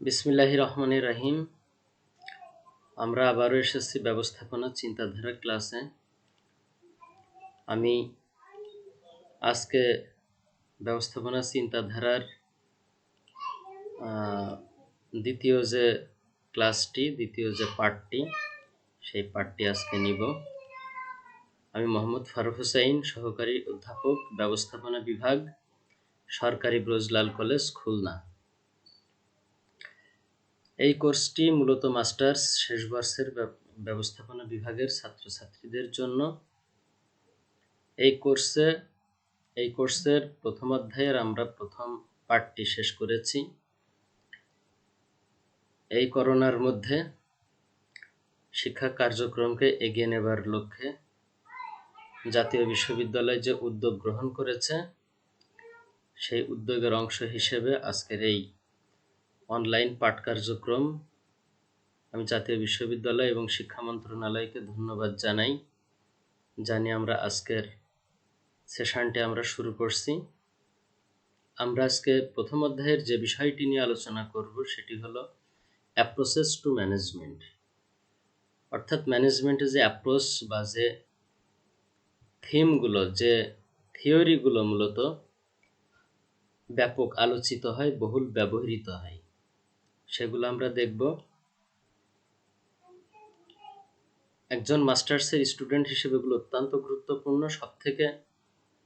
বিসমিল্লাহির রহমানির রহিম। আমরা আবারও এসেছি ব্যবস্থাপনা চিন্তাধারা ক্লাসে। আমি আজকে ব্যবস্থাপনা চিন্তাধারার দ্বিতীয় যে পার্টটি সেই পার্টটি আজকে নিব। আমি মোহাম্মদ ফারুক হুসাইন, সহকারী অধ্যাপক, ব্যবস্থাপনা বিভাগ, সরকারি ব্রজলাল কলেজ, খুলনা। এই কোর্সটি মূলত মাস্টার্স শেষ বর্ষের ব্যবস্থাপনা বিভাগের ছাত্রছাত্রীদের জন্য। এই কোর্সের প্রথম অধ্যায়ের আমরা প্রথম পার্টটি শেষ করেছি। এই করোনার মধ্যে শিক্ষা কার্যক্রমকে এগিয়ে নেবার লক্ষ্যে জাতীয় বিশ্ববিদ্যালয় যে উদ্যোগ গ্রহণ করেছে, সেই উদ্যোগের অংশ হিসেবে আজকের এই অনলাইন পাঠ কার্যক্রম আমি জাতীয় বিশ্ববিদ্যালয় এবং শিক্ষা মন্ত্রণালয়কে ধন্যবাদ জানিয়ে আমরা আজকের সেশনটি আমরা শুরু করছি। আমরা আজকে প্রথম অধ্যায়ের যে বিষয়টি নিয়ে আলোচনা করব সেটি হলো অ্যাপ্রোচেস টু ম্যানেজমেন্ট, অর্থাৎ ম্যানেজমেন্টের যে অ্যাপ্রোচ বা যে থিমগুলো, যে থিওরিগুলো মূলত ব্যাপক আলোচিত হয়, বহুল ব্যবহৃত হয়, সেগুলো আমরা দেখব। একজন মাস্টার্সের স্টুডেন্ট হিসেবে এগুলো অত্যন্ত গুরুত্বপূর্ণ। সবথেকে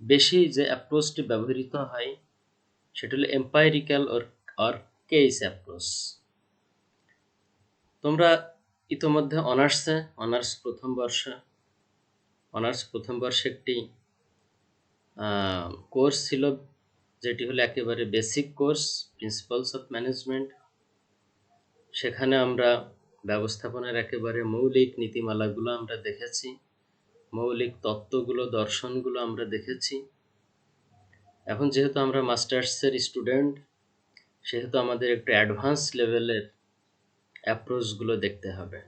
বেশি যে অ্যাপ্রোচটি ব্যবহৃত হয় সেটা হলো এম্পাইরিক্যাল অর কেস অ্যাপ্রোচ। তোমরা ইতোমধ্যে অনার্স প্রথম বর্ষে একটি কোর্স ছিল, যেটি হলো একেবারে basic course, principles of management. সেখানে আমরা ব্যবস্থাপনার একেবারে মৌলিক নীতিমালাগুলো আমরা দেখেছি, মৌলিক তত্ত্বগুলো, দর্শনগুলো আমরা দেখেছি। এখন যেহেতু আমরা মাস্টার্সের স্টুডেন্ট, সেহেতু আমাদের একটু অ্যাডভান্স লেভেলের অ্যাপ্রোচগুলো দেখতে হবে।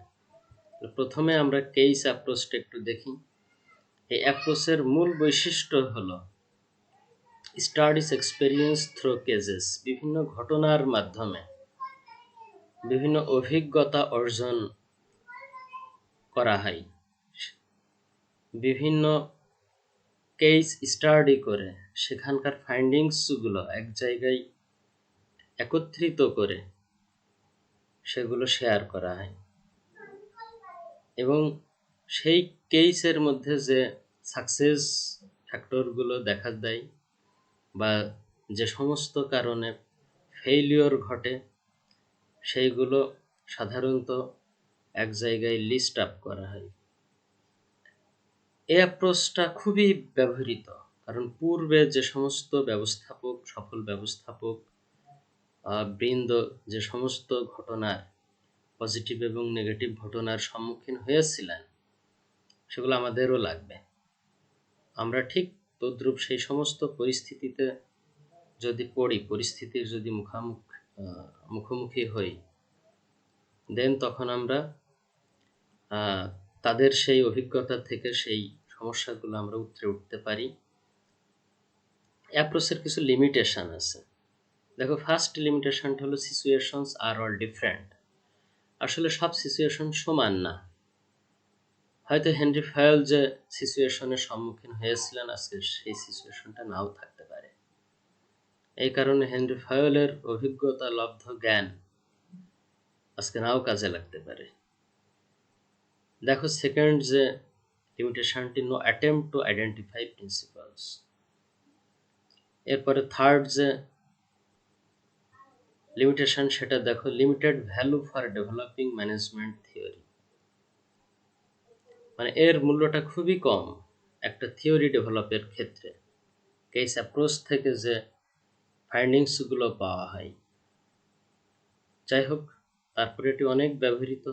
প্রথমে আমরা কেস অ্যাপ্রোচটা একটু দেখি। এই অ্যাপ্রোচের মূল বৈশিষ্ট্য হলো স্টাডিজ এক্সপেরিয়েন্স থ্রু কেসেস, বিভিন্ন ঘটনার মাধ্যমে বিভিন্ন অভিজ্ঞতা অর্জন করা হয়, বিভিন্ন কেস স্টাডি করে সেখানকার ফাইন্ডিংসগুলো এক জায়গায় একত্রিত করে সেগুলো শেয়ার করা হয়, এবং সেই কেসের মধ্যে যে সাকসেস ফ্যাক্টরগুলো দেখা দেয় বা যে সমস্ত কারণে ফেইলিওর ঘটে, সেইগুলো সাধারণত এক জায়গায় লিস্ট আপ করা হয়। এই অ্যাপ্রোচটা খুবই ব্যবহৃত, কারণ পূর্বে যে সমস্ত সফল ব্যবস্থাপক বৃন্দ যে সমস্ত ঘটনার, পজিটিভ এবং নেগেটিভ ঘটনার সম্মুখীন হয়েছিলেন, সেগুলো আমাদেরও লাগবে। আমরা ঠিক তদ্রূপ সেই সমস্ত পরিস্থিতিতে যদি পড়ি, পরিস্থিতির যদি মুখোমুখি হই, দেন তখন আমরা তাদের সেই অভিজ্ঞতা থেকে সেই সমস্যাগুলো আমরা উতরে উঠতে পারি। অ্যাপ্রোচের কিছু লিমিটেশন আছে। দেখো, ফার্স্ট লিমিটেশনটা হলো সিচুয়েশনস আর অল ডিফারেন্ট। আসলে সব সিচুয়েশন সমান না। হয়তো হেনরি ফায়োল যে সিচুয়েশনের সম্মুখীন হয়েছিলেন, আজকে সেই সিচুয়েশনটা নাও থাকতে পারে। এই কারণে হেনরি ফায়োলের অভিজ্ঞতা লব্ধ জ্ঞান আজকে নাও কাজে লাগতে পারে। দেখো, সেকেন্ড যে লিমিটেশনটি, no attempt to identify principles. এরপরে থার্ড যে লিমিটেশন, সেটা দেখো, limited value for developing management theory. মানে এর মূল্যটা খুবই কম একটা থিওরি ডেভেলপের ক্ষেত্রে। কেস অ্যাপ্রোচ থেকে যে ফাইন্ডিংসগুলো পাওয়া হয়, যাই হোক, তারপরে এটি অনেক ব্যবহৃত।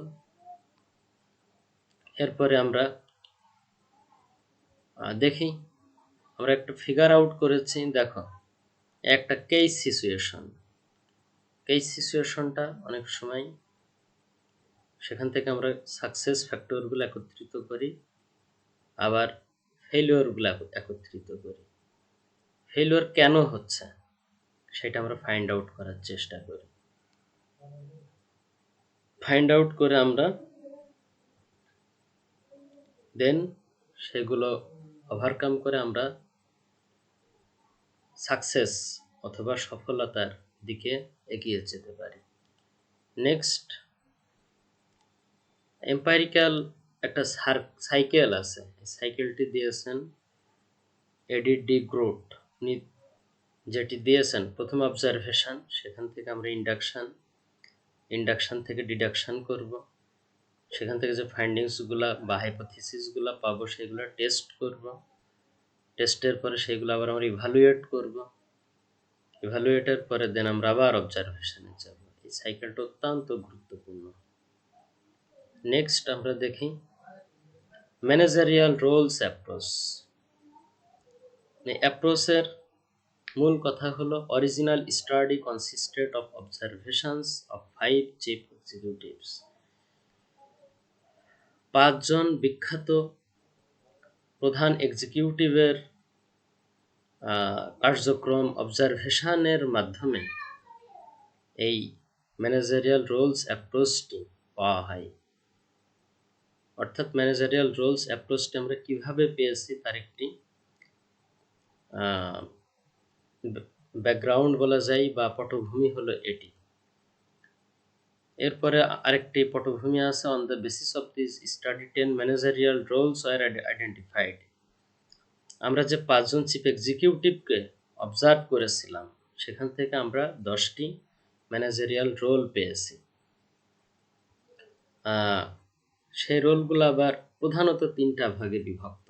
এরপরে আমরা দেখি, আমরা একটা ফিগার আউট করেছি। দেখো, একটা কেস সিচুয়েশনটা অনেক সময় সেখান থেকে আমরা সাকসেস ফ্যাক্টরগুলো একত্রিত করি, আবার ফেলিওরগুলো একত্রিত করি। ফেলিওর কেন হচ্ছে সেটা আমরা ফাইন্ড আউট করার চেষ্টা করি। ফাইন্ড আউট করে আমরা দেন সেগুলো ওভারকাম করে আমরা সাকসেস অথবা সফলতার দিকে এগিয়ে যেতে পারি। নেক্সট, এম্পাইরিক্যাল একটা সাইকেল আছে, এই সাইকেলটি দিয়েছেন এডিথ ডি গ্রোট। উনি যেটি দিয়েছেন, প্রথম অবজারভেশন, সেখান থেকে আমরা ইন্ডাকশন থেকে ডিডাকশন করব, সেখান থেকে যে ফাইন্ডিংসগুলো বা হাইপোথিসিসগুলো পাবো সেগুলো টেস্ট করব, টেস্টের পরে সেগুলো আবার আমরা ইভালুয়েট করব, ইভালুয়েটের পরে দেন আমরা আবার অবজারভেশনে যাব। এই সাইকেলটা অত্যন্ত গুরুত্বপূর্ণ। নেক্সট আমরা দেখি ম্যানেজারিয়াল রোলস অ্যাপ্রোচ। এই অ্যাপ্রোচের মূল কথা হলো original study কনসিস্টেড of observations of 5 chief executives. 5 জন বিখ্যাত প্রধান এক্সিকিউটিভের কার্যক্রম অবজারভেশনের মাধ্যমে এই ম্যানেজারিয়াল রোলস অ্যাপ্রোচটি পাওয়া হয়। অর্থাৎ ম্যানেজারিয়াল রোলস অ্যাপ্রোচটি আমরা কিভাবে পেয়েছি তার একটি ব্যাকগ্রাউন্ড বলা যায় বা পটভূমি হলো এটি। এরপরে আরেকটি পটভূমি আছে, on the basis of this study 10 managerial roles were identified. আমরা যে 5 জন চিফ এক্সিকিউটিভকে অবজার্ভ করেছিলাম সেখান থেকে আমরা 10টি ম্যানেজারিয়াল রোল পেয়েছি। সেই রোলগুলো আবার প্রধানত 3টা ভাগে বিভক্ত।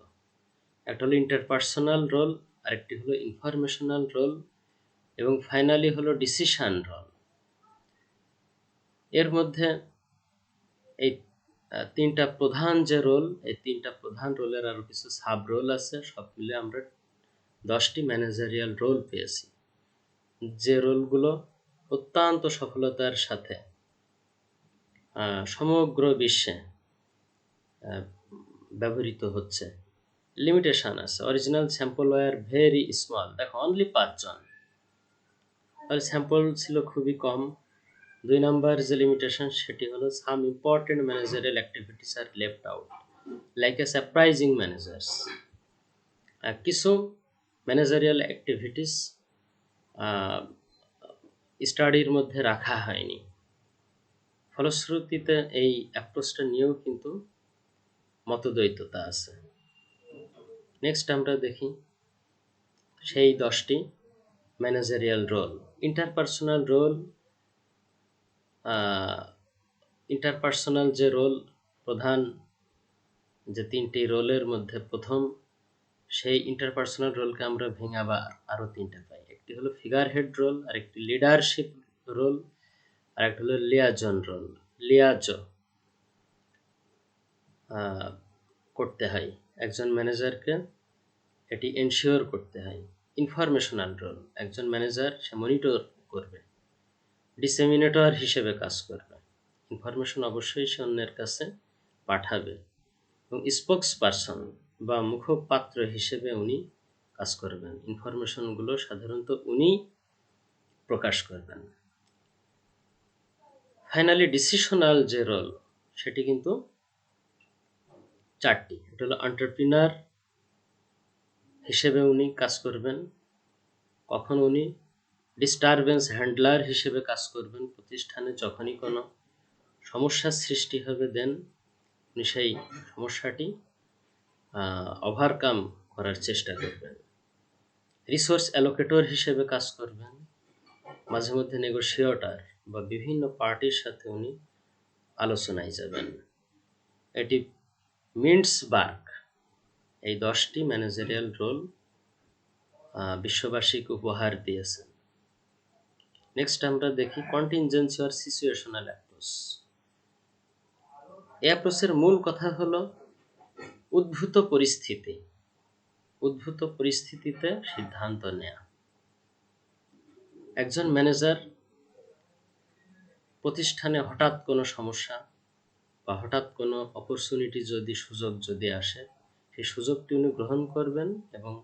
একটা হলো ইন্টারপার্সোনাল রোল, আরেকটি হলো ইনফরমেশনাল রোল, এবং ফাইনালি হলো ডিসিশন রোল। এর মধ্যে এই 3টা প্রধান যে রোল, এই 3টা প্রধান রোলের আরও কিছু সাব রোল আছে, সব মিলে আমরা 10টি ম্যানেজারিয়াল রোল পেয়েছি, যে রোলগুলো অত্যন্ত সফলতার সাথে সমগ্র বিশ্বে ব্যবহৃত হচ্ছে। লিমিটেশন আছে, original sample were very small. দেখো অনলি 5 জন, তাহলে স্যাম্পল ছিল খুবই কম। 2 নাম্বার যে লিমিটেশন সেটি হলো some important managerial activities are left out like a surprising managers. কিছু ম্যানেজারিয়াল অ্যাক্টিভিটিস স্টাডির মধ্যে রাখা হয়নি। ফলশ্রুতিতে এই অ্যাপ্রোচটা নিয়েও কিন্তু মতদ্বৈততা আছে। নেক্সট আমরা দেখি সেই 10টি managerial role. Interpersonal role, interpersonal যে রোল, প্রধান যে 3টি রোলের মধ্যে প্রথম, সেই ইন্টারপার্সোনাল রোলকে আমরা ভেঙে আবার আরও 3টা পাই। একটি হলো ফিগার হেড রোল, আরেকটি লিডারশিপ রোল, আরেকটি হলো লিয়াজন রোল। লিয়াজো করতে হয় একজন ম্যানেজারকে, এটি এনশিওর করতে হয়। ইনফরমেশনাল রোল, একজন ম্যানেজার সে মনিটর করবে, ডিসেমিনেটর হিসেবে কাজ করবে, ইনফরমেশন অবশ্যই সে অন্যের কাছে পাঠাবে। এবং স্পোক্স পারসন বা মুখপাত্র হিসেবে উনি কাজ করবেন, ইনফরমেশনগুলো সাধারণত উনি প্রকাশ করবেন। ফাইনালি ডিসিশনাল যে রোল সেটি কিন্তু 4টি। এটা হলো এন্টারপ্রেনার হিসেবে উনি কাজ করবেন, কখন উনি ডিস্টারবেন্স হ্যান্ডলার হিসেবে কাজ করবেন। প্রতিষ্ঠানে যখনই কোনো সমস্যার সৃষ্টি হবে দেন উনি সেই সমস্যাটি ওভারকাম করার চেষ্টা করবেন। রিসোর্স অ্যালোকেটর হিসেবে কাজ করবেন, মাঝে মধ্যে নেগোশিয়েটর বা বিভিন্ন পার্টির সাথে উনি আলোচনায় যাবেন। এটি মিন্টসবার্গ এই 10টি ম্যানেজারিয়াল রোল বিশ্ববাসীকে উপহার দিয়েছেন। নেক্সট আমরা দেখি কন্টিনজেন্সি অর সিচুয়েশনাল অ্যাপ্রোচ। এই অ্যাপ্রোচের মূল কথা হলো উদ্ভূত পরিস্থিতিতে সিদ্ধান্ত নেওয়া। একজন ম্যানেজার প্রতিষ্ঠানে হঠাৎ কোনো সমস্যা বা হঠাৎ কোনো অপরচুনিটি সুযোগ যদি আসে, সেই সুযোগটি উনি গ্রহণ করবেন, এবং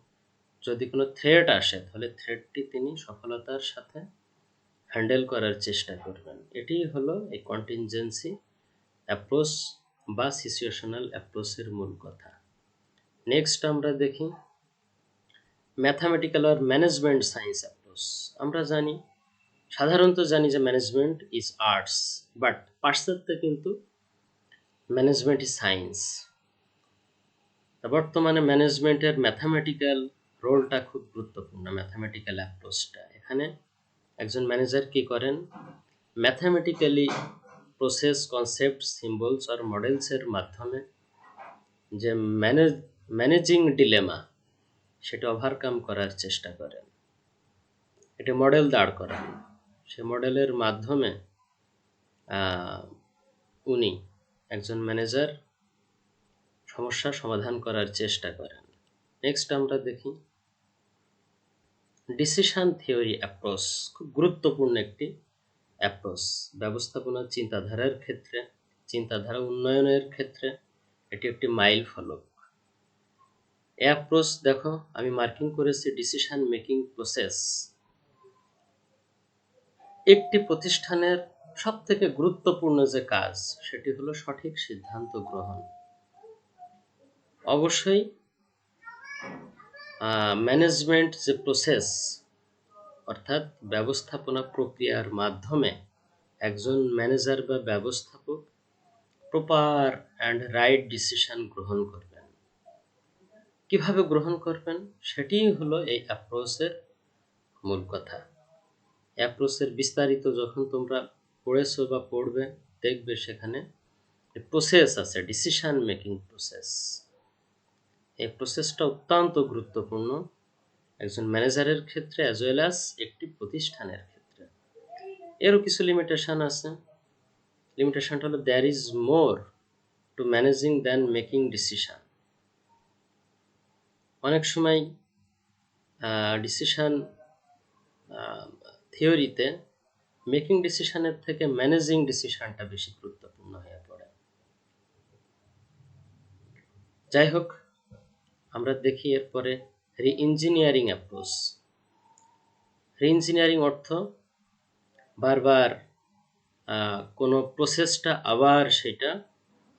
যদি কোনো থ্রেট আসে তাহলে থ্রেটটি তিনি সফলতার সাথে হ্যান্ডেল করার চেষ্টা করবেন। এটিই হলো এই কন্টিনজেন্সি অ্যাপ্রোচ বা সিচুয়েশনাল অ্যাপ্রোচের মূল কথা। নেক্সট আমরা দেখি ম্যাথামেটিক্যাল আর ম্যানেজমেন্ট সায়েন্স অ্যাপ্রোচ। আমরা সাধারণত জানি যে ম্যানেজমেন্ট ইজ আর্টস, বাট পাশ্চাত্যে কিন্তু ম্যানেজমেন্ট ইজ সায়েন্স। বর্তমানে ম্যানেজমেন্টের ম্যাথামেটিক্যাল রোলটা খুব গুরুত্বপূর্ণ, ম্যাথামেটিক্যাল অ্যাপ্রোচটা। এখানে একজন ম্যানেজার কি করেন, ম্যাথামেটিক্যালি প্রসেস, কনসেপ্ট, সিম্বলস আর মডেলসের মাধ্যমে যে ম্যানেজিং ডিলেমা সেটা ওভারকাম করার চেষ্টা করেন। এটা মডেল দাঁড় করান, সে মডেলের মাধ্যমে উনি একজন ম্যানেজার সমস্যার সমাধান করার চেষ্টা করেন। নেক্সট আমরা দেখি ডিসিশন থিওরি অ্যাপ্রোচ। খুব গুরুত্বপূর্ণ একটি অ্যাপ্রোচ ব্যবস্থাপনা চিন্তাধারার ক্ষেত্রে, চিন্তাধারা উন্নয়নের ক্ষেত্রে এটি একটি মাইল ফলক। অ্যাপ্রোচ দেখো আমি মার্কিং করেছি ডিসিশন মেকিং প্রসেস। একটি প্রতিষ্ঠানের সবথেকে গুরুত্বপূর্ণ যে কাজ সেটি হলো সঠিক সিদ্ধান্ত গ্রহণ। অবশ্যই ম্যানেজমেন্ট যে প্রসেস অর্থাৎ ব্যবস্থাপনা প্রক্রিয়ার মাধ্যমে একজন ম্যানেজার বা ব্যবস্থাপক প্রপার অ্যান্ড রাইট ডিসিশন গ্রহণ করবেন। কিভাবে গ্রহণ করবেন সেটিই হলো এই অ্যাপ্রোচের মূল কথা। অ্যাপ্রোচের বিস্তারিত যখন তোমরা পড়েছো বা পড়বে, দেখবে সেখানে প্রসেস আছে, ডিসিশন মেকিং প্রসেস। এই প্রসেসটা অত্যন্ত গুরুত্বপূর্ণ একজন ম্যানেজারের ক্ষেত্রে অ্যাজ ওয়েল অ্যাজ একটি প্রতিষ্ঠানের ক্ষেত্রে। এরও কিছু লিমিটেশন আছে। লিমিটেশনটা হলো there is more to managing than making decision. অনেক সময় ডিসিশন থিওরিতে মেকিং ডিসিশনের থেকে ম্যানেজিং ডিসিশনটা বেশি গুরুত্বপূর্ণ হয়ে পড়ে। যাই হোক, আমরা দেখি এরপরে রি-ইঞ্জিনিয়ারিং অ্যাপ্রোচ। রি-ইঞ্জিনিয়ারিং অর্থ বারবার কোনো প্রসেসটা আবার সেটা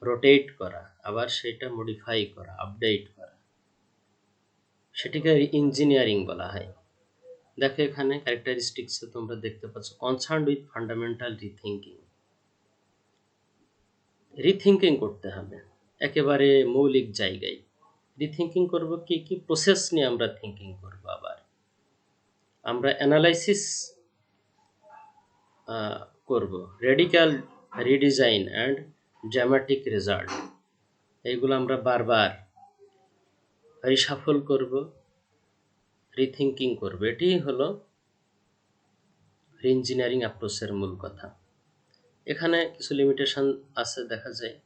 রোটেট করা, আবার সেটা মডিফাই করা, আপডেট করা, সেটিকে রি-ইঞ্জিনিয়ারিং বলা হয়। দেখো এখানে ক্যারেক্টারিস্টিক্সে তোমরা দেখতে পাচ্ছ concern with fundamental rethinking. Rethinking করতে হবে একেবারে মৌলিক জায়গায়। রিথিঙ্কিং করব কি কি প্রসেস নিয়ে আমরা থিঙ্কিং করব। আবার আমরা অ্যানালাইসিস করব, radical redesign and dramatic result, এইগুলো আমরা বারবার রিসাফল করব, রিথিঙ্কিং করব। এটি হলো রি-ইঞ্জিনিয়ারিং অ্যাপ্রোচের মূল কথা। এখানে কিছু লিমিটেশন আছে, দেখা যায়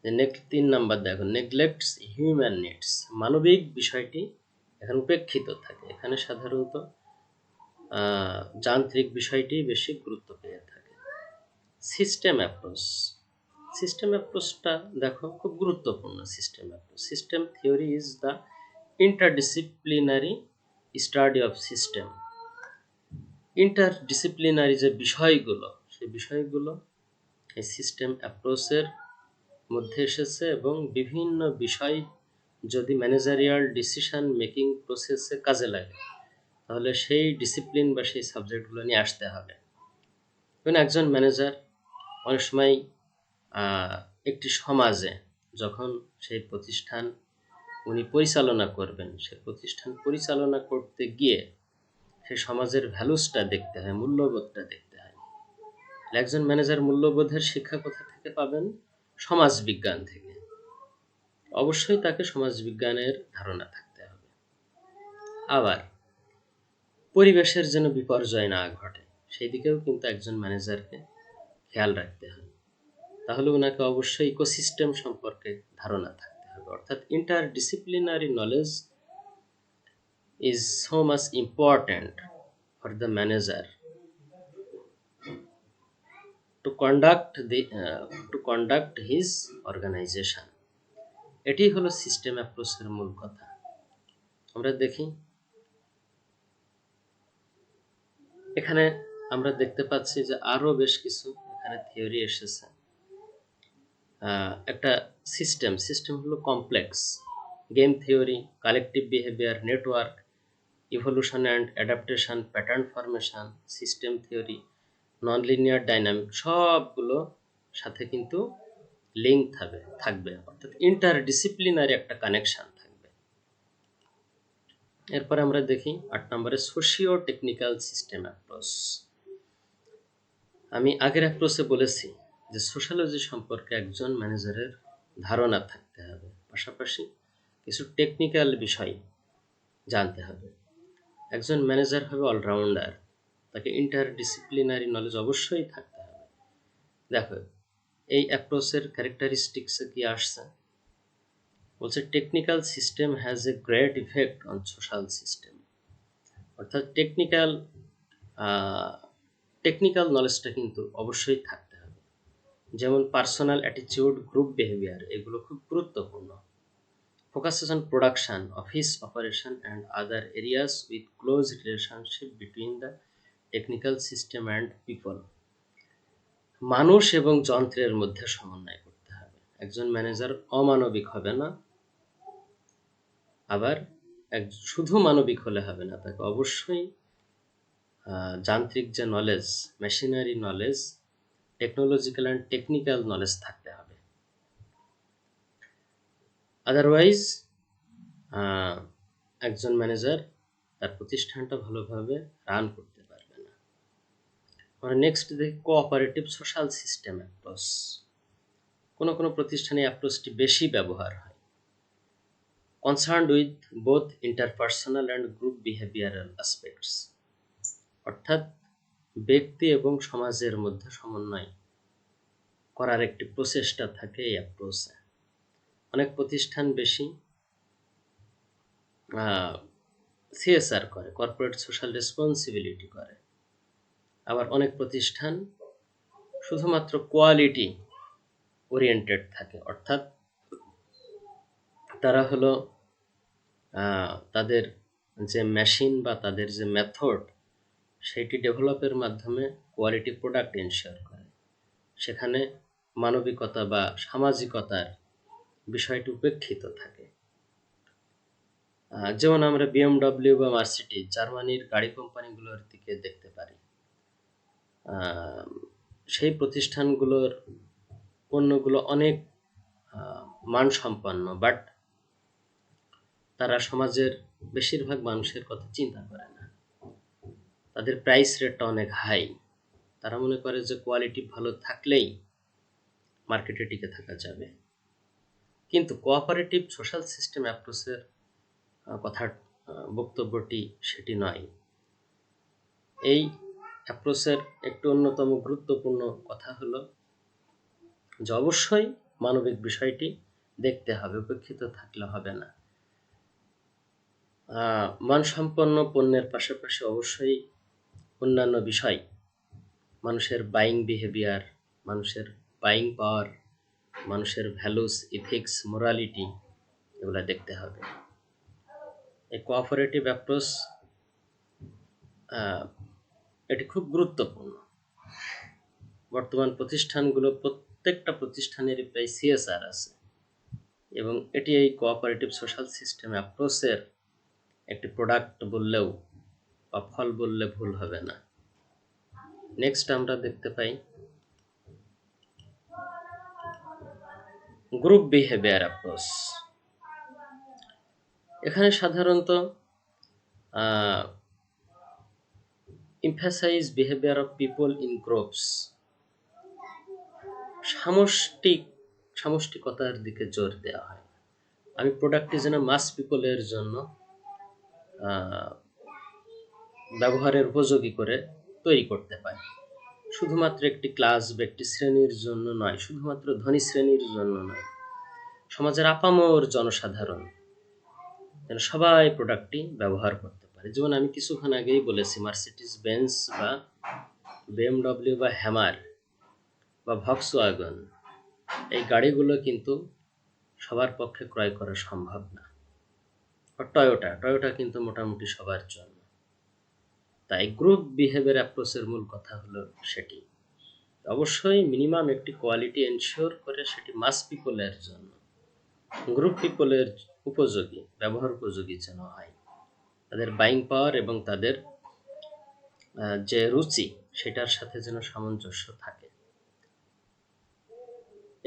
যে 3 নাম্বার দেখো নেগলেক্টস হিউম্যান নিডস। মানবিক বিষয়টি এখানে উপেক্ষিত থাকে। এখানে সাধারণত যান্ত্রিক বিষয়টি বেশি গুরুত্ব পেয়ে থাকে। System approach. সিস্টেম অ্যাপ্রোচটা দেখো খুব গুরুত্বপূর্ণ। System approach, system theory is the interdisciplinary study of system. Interdisciplinary যে বিষয়গুলো, সেই বিষয়গুলো এই সিস্টেম অ্যাপ্রোচের মধ্যে এসেছে, এবং বিভিন্ন বিষয় যদি ম্যানেজারিয়াল ডিসিশন মেকিং প্রসেসে কাজে লাগে তাহলে সেই ডিসিপ্লিন বা সেই সাবজেক্টগুলো নিয়ে আসতে হবে। কারণ একজন ম্যানেজার অনেক সময় একটি সমাজে যখন সেই প্রতিষ্ঠান উনি পরিচালনা করবেন, সেই প্রতিষ্ঠান পরিচালনা করতে গিয়ে সেই সমাজের ভ্যালুসটা দেখতে হয়, মূল্যবোধটা দেখতে হয়। একজন ম্যানেজার মূল্যবোধের শিক্ষা কোথা থেকে পাবেন? সমাজবিজ্ঞান থেকে। অবশ্যই তাকে সমাজবিজ্ঞানের ধারণা থাকতে হবে। আবার পরিবেশের যেন বিপর্যয় না ঘটে সেই দিকেও কিন্তু একজন ম্যানেজারকে খেয়াল রাখতে হবে। তাহলে ওনাকে অবশ্যই ইকোসিস্টেম সম্পর্কে ধারণা থাকতে হবে। অর্থাৎ interdisciplinary knowledge is so much important for the manager to conduct his organisation. এটি হলো সিস্টেম অ্যাপ্রোচের মূল কথা। আমরা দেখি এখানে আমরা দেখতে পাচ্ছি যে আরও বেশ কিছু এখানে থিওরি এসেছে। একটা সিস্টেম হলো complex. Game theory, collective behaviour, network, evolution and adaptation, pattern formation, system theory, non linear dynamic, সবগুলো সাথে কিন্তু লিঙ্ক থাকবে, অর্থাৎ ইন্টারডিসিপ্লিনারি একটা কানেকশন থাকবে। এরপরে আমরা দেখি 8 নম্বরে সোশিও টেকনিক্যাল সিস্টেম অ্যাপ্রোচ। আমি আগের অ্যাপ্রোচে বলেছি যে সোশ্যালজি সম্পর্কে একজন ম্যানেজারের ধারণা থাকতে হবে, পাশাপাশি কিছু টেকনিক্যাল বিষয় জানতে হবে। একজন ম্যানেজার হবে অলরাউন্ডার, তাকে ইন্টারডিসিপ্লিনারি নলেজ অবশ্যই থাকতে হবে। দেখো এই অ্যাপ্রোচের ক্যারেক্টারিস্টিক্সে কি আসছে, বলছে technical system has a great effect on social system, অর্থাৎ টেকনিক্যাল নলেজটা কিন্তু অবশ্যই থাকতে হবে। যেমন পার্সোনাল অ্যাটিটিউড, গ্রুপ বিহেভিয়ার, এগুলো খুব গুরুত্বপূর্ণ। Focuses on production, office operation and other areas with close relationship between the technical system and people. মানুষ এবং যন্ত্রের মধ্যে সমন্বয় করতে হবে। একজন ম্যানেজার অমানবিক হবে না, আবার শুধু মানবিক হলে হবে না, তাকে অবশ্যই যান্ত্রিক যে knowledge, machinery knowledge, technological and technical knowledge থাকতে হবে। আদারওয়াইজ একজন ম্যানেজার তার প্রতিষ্ঠানটা ভালোভাবে রান করতে পারবে না। আমরা নেক্সট দেখি কোঅপারেটিভ সোশ্যাল সিস্টেম অ্যাপ্রোচ। কোনো প্রতিষ্ঠানে অ্যাপ্রোচটি বেশি ব্যবহার হয়। Concerned with both interpersonal and group behavioural aspects, অর্থাৎ ব্যক্তি এবং সমাজের মধ্যে সমন্বয় করার একটি প্রচেষ্টা থাকে এই অ্যাপ্রোচে। অনেক প্রতিষ্ঠান বেশি সিএসআর করে, কর্পোরেট সোশ্যাল রেসপন্সিবিলিটি করে, আবার অনেক প্রতিষ্ঠান শুধুমাত্র কোয়ালিটি ওরিয়েন্টেড থাকে, অর্থাৎ তারা হলো তাদের যে মেশিন বা তাদের যে মেথড, সেটি ডেভেলপের মাধ্যমে কোয়ালিটি প্রোডাক্ট এনশিওর করে। সেখানে মানবিকতা বা সামাজিকতার বিষয়টি উপেক্ষিত থাকে। যেমন আমরা বিএমডব্লিউ বা মার্সিডিজ, জার্মানির গাড়ি কোম্পানিগুলোর দিকে দেখতে পারি। সেই প্রতিষ্ঠানগুলোর পণ্যগুলো অনেক মানসম্পন্ন, বাট তারা সমাজের বেশিরভাগ মানুষের কথা চিন্তা করে না। তাদের প্রাইস রেটটা অনেক হাই। তারা মনে করে যে কোয়ালিটি ভালো থাকলেই মার্কেটে টিকে থাকা যাবে। কিন্তু কোঅপারেটিভ সোশ্যাল সিস্টেম অ্যাপ্রোচের কথার বক্তব্যটি সেটি নয়। এই অ্যাপ্রোচের একটি অন্যতম গুরুত্বপূর্ণ কথা হলো যে অবশ্যই মানবিক বিষয়টি দেখতে হবে, উপেক্ষিত থাকলে হবে না। মানসম্পন্ন পণ্যের পাশাপাশি অবশ্যই অন্যান্য বিষয়, মানুষের বাইং বিহেভিয়ার, মানুষের বাইং পাওয়ার, মানুষের ভ্যালুস, ইথিক্স, মোরালিটি, এগুলো দেখতে হবে। এই কোঅপারেটিভ অ্যাপ্রোচ এটি খুব গুরুত্বপূর্ণ। বর্তমান প্রতিষ্ঠানগুলো, প্রত্যেকটা প্রতিষ্ঠানেরই প্রায় সিএসআর আছে, এবং এটি এই কোঅপারেটিভ সোশ্যাল সিস্টেম অ্যাপ্রোচের একটি প্রোডাক্ট বললেও বা ফল বললে ভুল হবে না। নেক্সট আমরা দেখতে পাই গ্রুপ বিহেভিয়ার অ্যাপ্রোচ। এখানে সাধারণত emphasize behavior of people in groups, সামষ্টিকতার দিকে জোর দেওয়া হয়। আমি প্রোডাক্টটি যেন মাস পিপলের জন্য ব্যবহারের উপযোগী করে তৈরি করতে পারি, শুধুমাত্র একটি ক্লাস বা একটি শ্রেণীর জন্য নয়, শুধুমাত্র ধনী শ্রেণীর জন্য নয়, সমাজের আপামর জনসাধারণ যেন সবাই প্রোডাক্টটি ব্যবহার করতে পারে। যেমন আমি কিছুক্ষণ আগেই বলেছি, মার্সিডিজ বেঞ্জ বা বিএমডব্লিউ বা হ্যামার বা ভক্সওয়াগন, এই গাড়িগুলো কিন্তু সবার পক্ষে ক্রয় করা সম্ভব না। টয়োটা কিন্তু মোটামুটি সবার জন্য। তাই গ্রুপ বিহেভিয়ার অ্যাপ্রোচের মূল কথা হলো সেটি। অবশ্যই মিনিমাম একটি কোয়ালিটি এনশিওর করে সেটি মাস পিপলের জন্য, গ্রুপ পিপলের উপযোগী, ব্যবহার উপযোগী যেন হয়, তাদের বাইং পাওয়ার এবং তাদের যে রুচি সেটার সাথে যেন সামঞ্জস্য থাকে।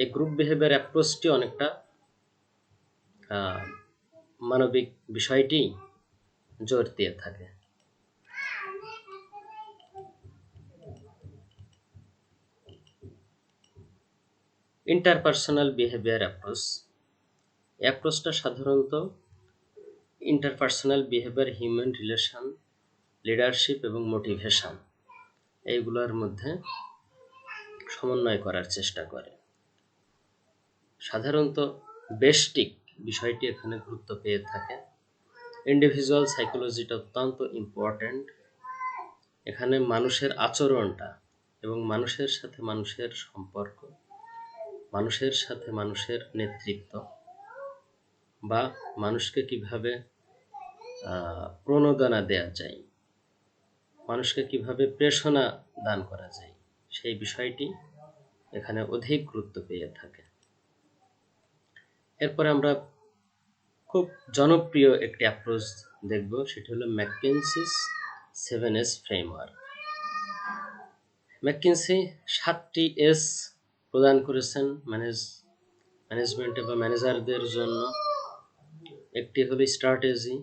এই গ্রুপ বিহেভিয়ার অ্যাপ্রোচটি অনেকটা মানবিক বিষয়টি জোর দিয়ে থাকে। ইন্টারপার্সোনাল বিহেভিয়ার অ্যাপ্রোচ, অ্যাপ্রোচটা সাধারণত interpersonal behaviour, human relation, leadership এবং মোটিভেশন এইগুলোর মধ্যে সমন্বয় করার চেষ্টা করে। সাধারণত বেস্টিক বিষয়টি এখানে গুরুত্ব পেয়ে থাকে। ইন্ডিভিজুয়াল সাইকোলজিটা অত্যন্ত ইম্পর্ট্যান্ট। এখানে মানুষের আচরণটা এবং মানুষের সাথে মানুষের সম্পর্ক, মানুষের সাথে মানুষের নেতৃত্ব বা মানুষকে কিভাবে প্রণোদনা দেওয়া যায়, মানুষকে কিভাবে প্রেরণা দান করা যায়, সেই বিষয়টি এখানে অধিক গুরুত্ব পেয়ে থাকে। এরপরে আমরা খুব জনপ্রিয় একটি অ্যাপ্রোচ দেখব, সেটি হলো ম্যাককিনসিস 7S ফ্রেমওয়ার্ক। ম্যাককিনসি 7টি এস প্রদান করেছেন ম্যানেজমেন্টে বা ম্যানেজারদের জন্য। একটি হলো স্ট্র্যাটেজি,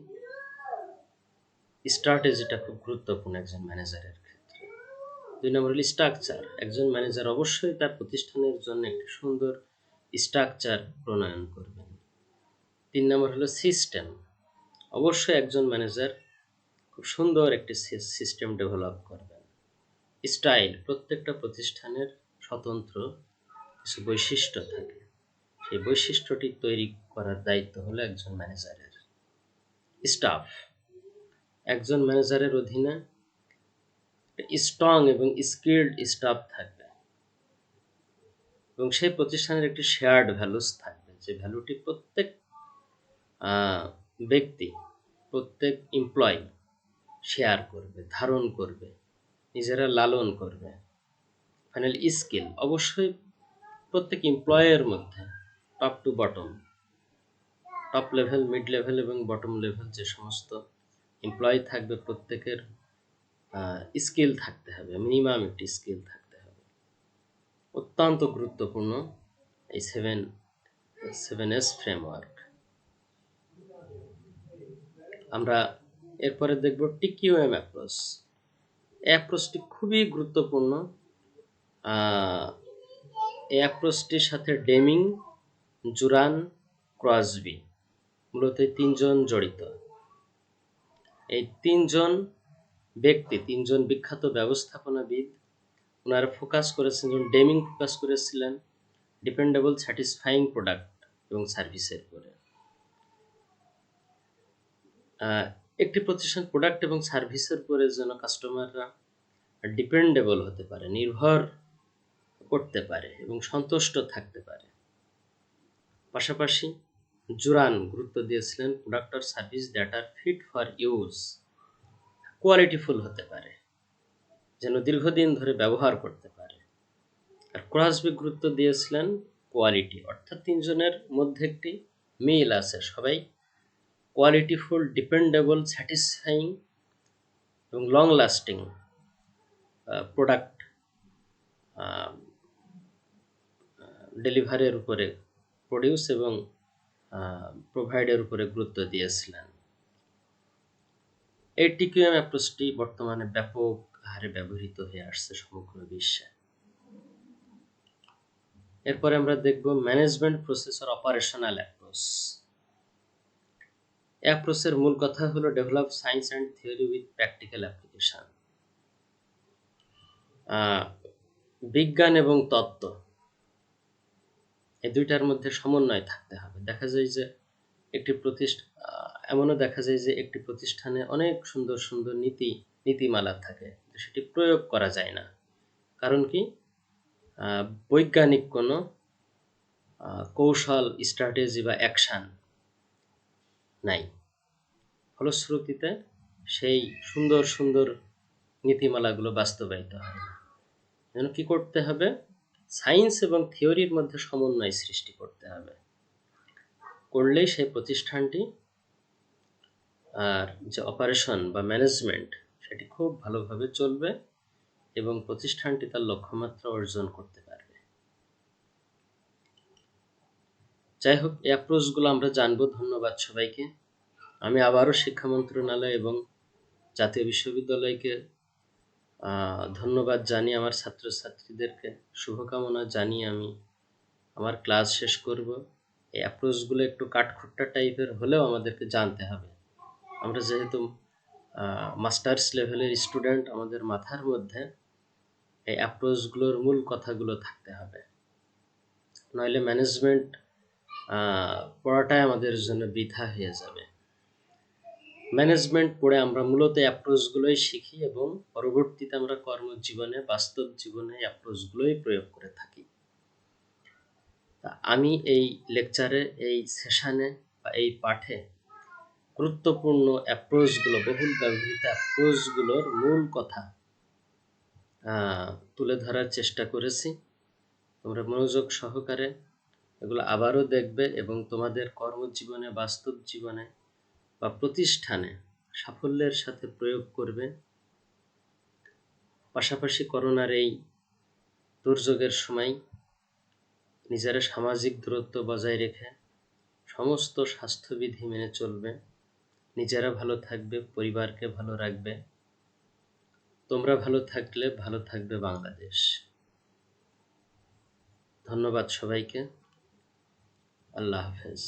স্ট্র্যাটেজিটা খুব গুরুত্বপূর্ণ একজন ম্যানেজারের ক্ষেত্রে। 2 নম্বর হলো স্ট্রাকচার, একজন ম্যানেজার অবশ্যই তার প্রতিষ্ঠানের জন্য একটি সুন্দর স্ট্রাকচার প্রণয়ন করবেন। 3 নম্বর হলো সিস্টেম, অবশ্যই একজন ম্যানেজার খুব সুন্দর একটি সিস্টেম ডেভেলপ করবেন। স্টাইল, প্রত্যেকটা প্রতিষ্ঠানের স্বতন্ত্র কিছু বৈশিষ্ট্য থাকে, সেই বৈশিষ্ট্যটি তৈরি করার দায়িত্ব হলো একজন ম্যানেজারের। স্টাফ, একজন ম্যানেজারের অধীনে স্ট্রং এবং স্কিল্ড স্টাফ থাকবে এবং সেই প্রতিষ্ঠানের একটি শেয়ার্ড ভ্যালুস থাকবে, যে ভ্যালুটি প্রত্যেক ব্যক্তি, প্রত্যেক এমপ্লয়ি শেয়ার করবে, ধারণ করবে, নিজেরা লালন করবে। ফাইনাল স্কিল, অবশ্যই প্রত্যেক এমপ্লয়ের মধ্যে top to bottom, top level, mid level এবং বটম লেভেল যে সমস্ত এমপ্লয়ি থাকবে প্রত্যেকের স্কিল থাকতে হবে, মিনিমাম একটি স্কিল থাকতে হবে। অত্যন্ত গুরুত্বপূর্ণ এই 7S ফ্রেমওয়ার্ক। আমরা এরপরে দেখব TQM অ্যাপ্রোচ। এই অ্যাপ্রোচটি খুবই গুরুত্বপূর্ণ। এই অ্যাপ্রোচটির সাথে ডেমিং, জুরান, ক্রসবি, মূলত 3 জন জড়িত। এই 3 জন ব্যক্তি, 3 জন বিখ্যাত ব্যবস্থাপনাবিদ, ওনারা ফোকাস করেছেন। যেমন ডেমিং ফোকাস করেছিলেন ডিপেন্ডেবল স্যাটিসফাইং প্রোডাক্ট এবং সার্ভিসের উপরে। একটি প্রতিষ্ঠান প্রোডাক্ট এবং সার্ভিসের উপরে যেন কাস্টমাররা ডিপেন্ডেবল হতে পারে, নির্ভর করতে পারে এবং সন্তুষ্ট থাকতে পারে। পাশাপাশি জুরান গুরুত্ব দিয়েছিলেন প্রোডাক্ট আর service that are fit for use, কোয়ালিটিফুল হতে পারে, যেন দীর্ঘদিন ধরে ব্যবহার করতে পারে। আর ক্রসবি গুরুত্ব দিয়েছিলেন কোয়ালিটি, অর্থাৎ 3 জনের মধ্যে একটি মিল আছে, সবাই কোয়ালিটিফুল, ডিপেন্ডেবল, স্যাটিসফাইং এবং লং লাস্টিং প্রোডাক্ট ডেলিভারির উপরে, প্রডিউস এবং প্রোভাইডের উপরে গুরুত্ব দিয়েছিলেন। এই TQM অ্যাপ্রোচটি বর্তমানে ব্যাপক হারে ব্যবহৃত হয়ে আসছে সমগ্র বিশ্বে। এরপরে আমরা দেখব ম্যানেজমেন্ট প্রসেসর অপারেশনাল অ্যাপ্রোচ। অ্যাপ্রোচের মূল কথা হলো develop science and theory with practical application. বিজ্ঞান এবং তত্ত্ব এই দুইটার মধ্যে সমন্বয় থাকতে হবে। দেখা যায় যে এমনও দেখা যায় যে একটি প্রতিষ্ঠানে অনেক সুন্দর সুন্দর নীতিমালা থাকে, সেটি প্রয়োগ করা যায় না। কারণ কি? বৈজ্ঞানিক কোনো কৌশল, স্ট্র্যাটেজি বা অ্যাকশান নাই। ফলশ্রুতিতে সেই সুন্দর সুন্দর নীতিমালাগুলো বাস্তবায়িত হয় না। যেন কি করতে হবে? সায়েন্স এবং থিওরির মধ্যে সমন্বয় সৃষ্টি করতে হবে। করলেই সেই প্রতিষ্ঠানটি আর যে অপারেশন বা ম্যানেজমেন্ট সেটি খুব ভালোভাবে চলবে এবং প্রতিষ্ঠানটি তার লক্ষ্যমাত্রা অর্জন করতে পারবে। যাই হোক, এই অ্যাপ্রোচগুলো আমরা জানবো। ধন্যবাদ সবাইকে। আমি আবারও শিক্ষা মন্ত্রণালয় এবং জাতীয় বিশ্ববিদ্যালয়কে ধন্যবাদ জানিয়ে আমার ছাত্রছাত্রীদেরকে শুভকামনা জানিয়ে আমি আমার ক্লাস শেষ করব। এই অ্যাপ্রোচগুলো একটু কাঠখোট্টা টাইপের হলেও আমাদেরকে জানতে হবে। আমরা যেহেতু মাস্টার্স লেভেলের স্টুডেন্ট, আমাদের মাথার মধ্যে এই অ্যাপ্রোচগুলোর মূল কথাগুলো থাকতে হবে, নইলে ম্যানেজমেন্ট পড়াটাই আমাদের জন্য বৃথা হয়ে যাবে। ম্যানেজমেন্ট পড়ে আমরা মূলত অ্যাপ্রোচগুলোই শিখি এবং পরবর্তীতে আমরা কর্মজীবনে, বাস্তব জীবনে অ্যাপ্রোচগুলোই প্রয়োগ করে থাকি। আমি এই লেকচারে, এই সেশনে বা এই পাঠে গুরুত্বপূর্ণ অ্যাপ্রোচগুলো, বহুল ব্যবহৃত অ্যাপ্রোচগুলোর মূল কথা তুলে ধরার চেষ্টা করেছি। তোমরা মনোযোগ সহকারে এগুলো আবারও দেখবে এবং তোমাদের কর্মজীবনে, বাস্তব জীবনে বা প্রতিষ্ঠানে সাফল্যের সাথে প্রয়োগ করবে। পাশাপাশি করোনার এই দুর্যোগের সময় নিজেরা সামাজিক দূরত্ব বজায় রেখে সমস্ত স্বাস্থ্যবিধি মেনে চলবে। নিজেরা ভালো থাকবে, পরিবারকে ভালো রাখবে। তোমরা ভালো থাকলে ভালো থাকবে বাংলাদেশ। ধন্যবাদ সবাইকে। আল্লাহ হাফেজ।